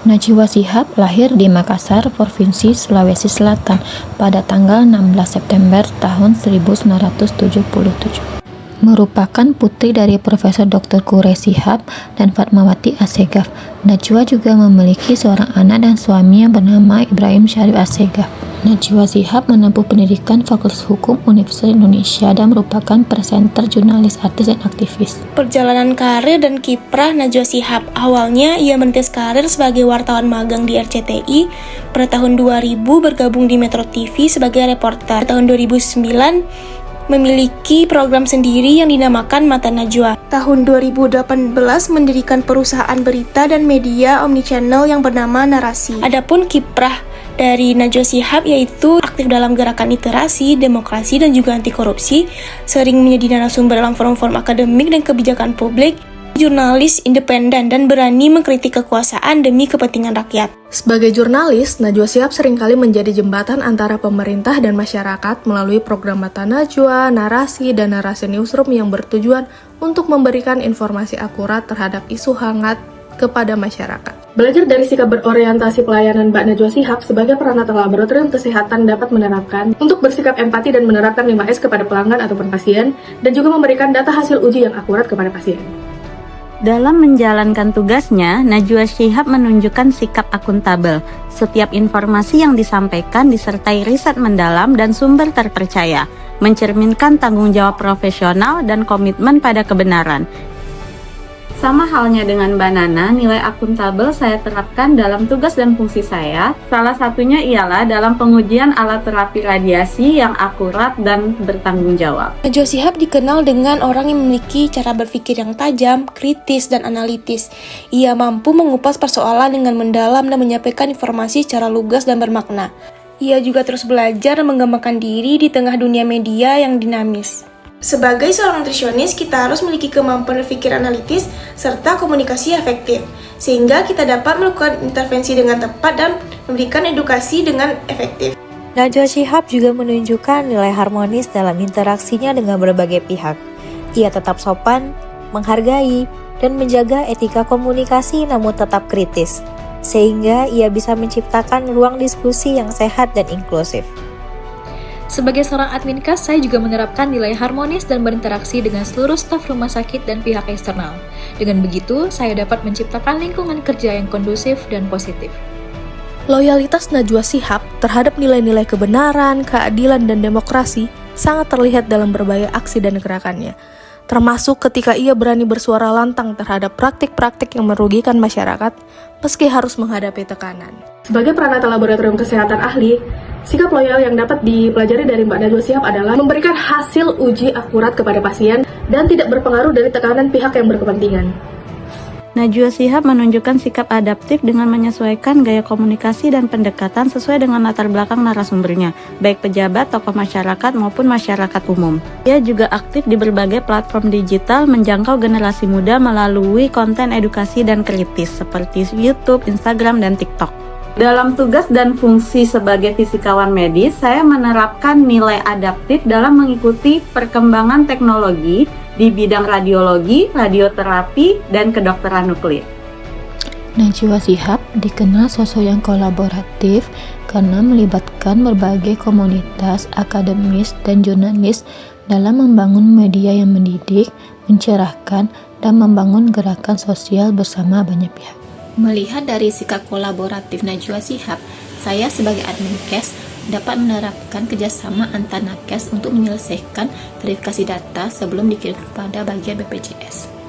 Najwa Shihab lahir di Makassar, Provinsi Sulawesi Selatan pada tanggal 16 September tahun 1977. Merupakan putri dari Profesor Dr. Quraish Shihab dan Fatmawati Assegaf. Najwa juga memiliki seorang anak dan suami yang bernama Ibrahim Syarif Assegaf. Najwa Shihab menempuh pendidikan Fakultas Hukum Universitas Indonesia dan merupakan presenter, jurnalis, artis, dan aktivis. Perjalanan karir dan kiprah Najwa Shihab. Awalnya ia merintis karir sebagai wartawan magang di RCTI. Pada tahun 2000 bergabung di Metro TV sebagai reporter. Tahun 2009 memiliki program sendiri yang dinamakan Mata Najwa. Tahun 2018 mendirikan perusahaan berita dan media omnichannel yang bernama Narasi. Adapun kiprah dari Najwa Shihab yaitu aktif dalam gerakan literasi, demokrasi, dan juga anti korupsi, sering menjadi narasumber dalam forum-forum akademik dan kebijakan publik, jurnalis independen dan berani mengkritik kekuasaan demi kepentingan rakyat. Sebagai jurnalis, Najwa Shihab seringkali menjadi jembatan antara pemerintah dan masyarakat melalui program Mata Najwa, Narasi, dan Narasi Newsroom yang bertujuan untuk memberikan informasi akurat terhadap isu hangat kepada masyarakat. Belajar dari sikap berorientasi pelayanan Mbak Najwa Shihab sebagai peranata laboratorium kesehatan dapat menerapkan untuk bersikap empati dan menerapkan 5S kepada pelanggan ataupun pasien, dan juga memberikan data hasil uji yang akurat kepada pasien. Dalam menjalankan tugasnya, Najwa Shihab menunjukkan sikap akuntabel. Setiap informasi yang disampaikan disertai riset mendalam dan sumber terpercaya, mencerminkan tanggung jawab profesional dan komitmen pada kebenaran. Sama halnya dengan Mbak Nana, nilai akuntabel saya terapkan dalam tugas dan fungsi saya. Salah satunya ialah dalam pengujian alat terapi radiasi yang akurat dan bertanggung jawab. Najwa Shihab dikenal dengan orang yang memiliki cara berpikir yang tajam, kritis, dan analitis. Ia mampu mengupas persoalan dengan mendalam dan menyampaikan informasi secara lugas dan bermakna. Ia juga terus belajar dan mengembangkan diri di tengah dunia media yang dinamis. Sebagai seorang nutrisionis, kita harus memiliki kemampuan berpikir analitis serta komunikasi efektif, sehingga kita dapat melakukan intervensi dengan tepat dan memberikan edukasi dengan efektif. Najwa Shihab juga menunjukkan nilai harmonis dalam interaksinya dengan berbagai pihak. Ia tetap sopan, menghargai, dan menjaga etika komunikasi namun tetap kritis, sehingga ia bisa menciptakan ruang diskusi yang sehat dan inklusif. Sebagai seorang adminkas, saya juga menerapkan nilai harmonis dan berinteraksi dengan seluruh staf rumah sakit dan pihak eksternal. Dengan begitu, saya dapat menciptakan lingkungan kerja yang kondusif dan positif. Loyalitas Najwa Shihab terhadap nilai-nilai kebenaran, keadilan, dan demokrasi sangat terlihat dalam berbagai aksi dan gerakannya, termasuk ketika ia berani bersuara lantang terhadap praktik-praktik yang merugikan masyarakat, meski harus menghadapi tekanan. Sebagai peranata laboratorium kesehatan ahli, sikap loyal yang dapat dipelajari dari Mbak Najwa Shihab adalah memberikan hasil uji akurat kepada pasien dan tidak berpengaruh dari tekanan pihak yang berkepentingan. Najwa Shihab menunjukkan sikap adaptif dengan menyesuaikan gaya komunikasi dan pendekatan sesuai dengan latar belakang narasumbernya, baik pejabat, tokoh masyarakat, maupun masyarakat umum. Ia juga aktif di berbagai platform digital menjangkau generasi muda melalui konten edukasi dan kritis seperti YouTube, Instagram, dan TikTok. Dalam tugas dan fungsi sebagai fisikawan medis, saya menerapkan nilai adaptif dalam mengikuti perkembangan teknologi di bidang radiologi, radioterapi, dan kedokteran nuklir. Najwa Shihab dikenal sosok yang kolaboratif karena melibatkan berbagai komunitas, akademis, dan jurnalis dalam membangun media yang mendidik, mencerahkan, dan membangun gerakan sosial bersama banyak pihak. Melihat dari sikap kolaboratif Najwa Shihab, saya sebagai adminkes dapat menerapkan kerjasama antar nakes untuk menyelesaikan verifikasi data sebelum dikirim kepada bagian BPJS.